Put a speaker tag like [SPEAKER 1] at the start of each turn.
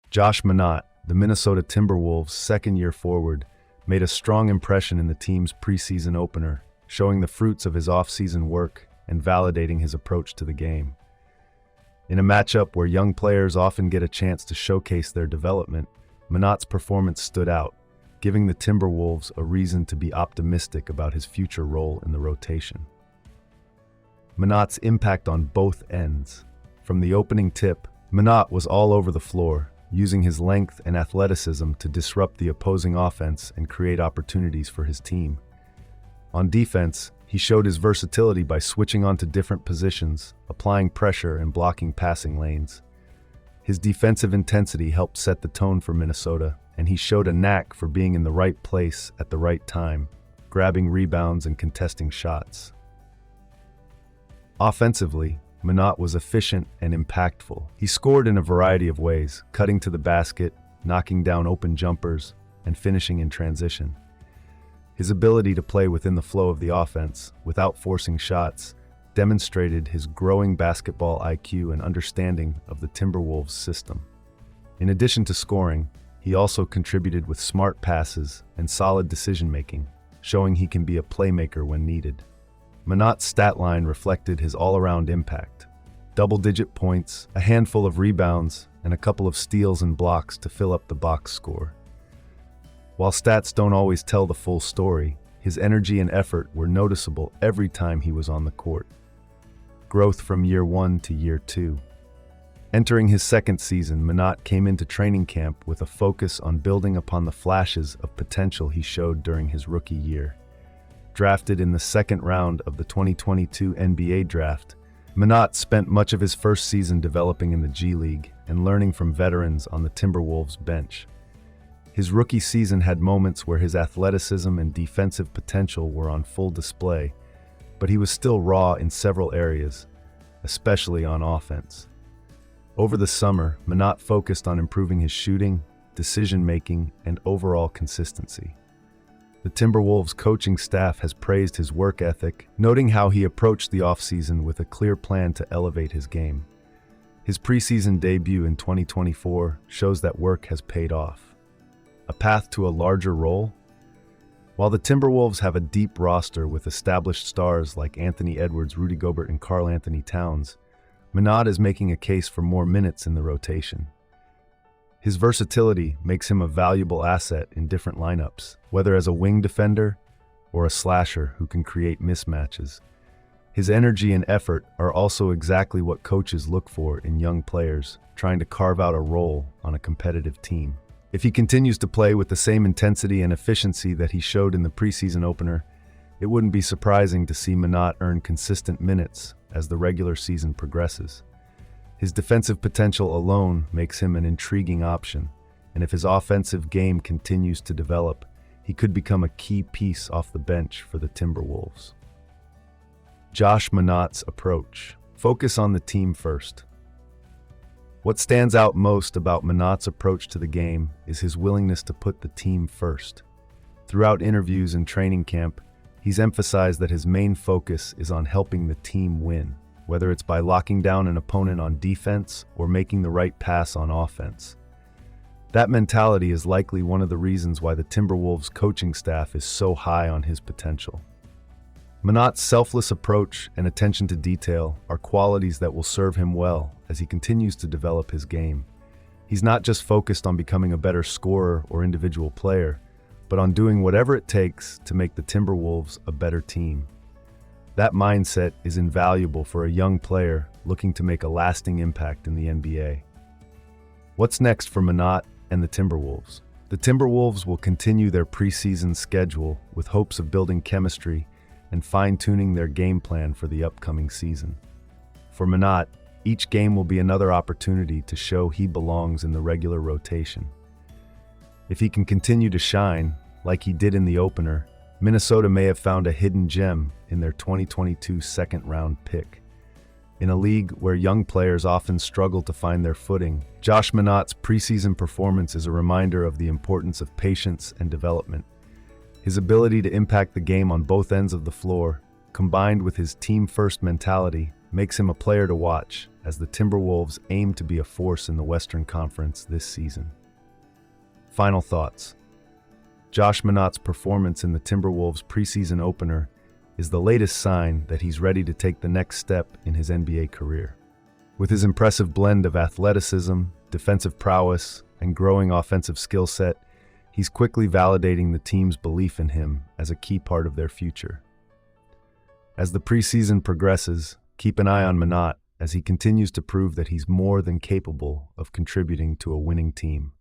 [SPEAKER 1] Josh Minott, the Minnesota Timberwolves' second-year forward, made a strong impression in the team's preseason opener, showing the fruits of his offseason work and validating his approach to the game. In a matchup where young players often get a chance to showcase their development, Minott's performance stood out, giving the Timberwolves a reason to be optimistic about his future role in the rotation. Minott's impact on both ends. From the opening tip, Minott was all over the floor, using his length and athleticism to disrupt the opposing offense and create opportunities for his team. On defense, he showed his versatility by switching onto different positions, applying pressure and blocking passing lanes. His defensive intensity helped set the tone for Minnesota, and he showed a knack for being in the right place at the right time, grabbing rebounds and contesting shots. Offensively, Minott was efficient and impactful. He scored in a variety of ways, cutting to the basket, knocking down open jumpers, and finishing in transition. His ability to play within the flow of the offense, without forcing shots, demonstrated his growing basketball IQ and understanding of the Timberwolves system. In addition to scoring, he also contributed with smart passes and solid decision-making, showing he can be a playmaker when needed. Minott's stat line reflected his all-around impact. Double-digit points, a handful of rebounds, and a couple of steals and blocks to fill up the box score. While stats don't always tell the full story, his energy and effort were noticeable every time he was on the court. Growth from year 1 to year 2. Entering his second season, Minott came into training camp with a focus on building upon the flashes of potential he showed during his rookie year. Drafted in the second round of the 2022 NBA draft, Minott spent much of his first season developing in the G League and learning from veterans on the Timberwolves bench. His rookie season had moments where his athleticism and defensive potential were on full display, but he was still raw in several areas, especially on offense. Over the summer, Minott focused on improving his shooting, decision-making, and overall consistency. The Timberwolves coaching staff has praised his work ethic, noting how he approached the offseason with a clear plan to elevate his game. His preseason debut in 2024 shows that work has paid off. A path to a larger role? While the Timberwolves have a deep roster with established stars like Anthony Edwards, Rudy Gobert, and Karl Anthony Towns, Minott is making a case for more minutes in the rotation. His versatility makes him a valuable asset in different lineups, whether as a wing defender or a slasher who can create mismatches. His energy and effort are also exactly what coaches look for in young players trying to carve out a role on a competitive team. If he continues to play with the same intensity and efficiency that he showed in the preseason opener, it wouldn't be surprising to see Minott earn consistent minutes as the regular season progresses. His defensive potential alone makes him an intriguing option, and if his offensive game continues to develop, he could become a key piece off the bench for the Timberwolves. Josh Minott's approach. Focus on the team first. What stands out most about Minott's approach to the game is his willingness to put the team first. Throughout interviews and training camp, he's emphasized that his main focus is on helping the team win, whether it's by locking down an opponent on defense or making the right pass on offense. That mentality is likely one of the reasons why the Timberwolves coaching staff is so high on his potential. Minott's selfless approach and attention to detail are qualities that will serve him well as he continues to develop his game. He's not just focused on becoming a better scorer or individual player, but on doing whatever it takes to make the Timberwolves a better team. That mindset is invaluable for a young player looking to make a lasting impact in the NBA. What's next for Minott and the Timberwolves? The Timberwolves will continue their preseason schedule with hopes of building chemistry and fine-tuning their game plan for the upcoming season. For Minott, each game will be another opportunity to show he belongs in the regular rotation. If he can continue to shine, like he did in the opener, Minnesota may have found a hidden gem in their 2022 second-round pick. In a league where young players often struggle to find their footing, Josh Minott's preseason performance is a reminder of the importance of patience and development. His ability to impact the game on both ends of the floor, combined with his team-first mentality, makes him a player to watch as the Timberwolves aim to be a force in the Western Conference this season. Final thoughts. Josh Minott's performance in the Timberwolves preseason opener is the latest sign that he's ready to take the next step in his NBA career. With his impressive blend of athleticism, defensive prowess, and growing offensive skill set, he's quickly validating the team's belief in him as a key part of their future. As the preseason progresses, keep an eye on Minott as he continues to prove that he's more than capable of contributing to a winning team.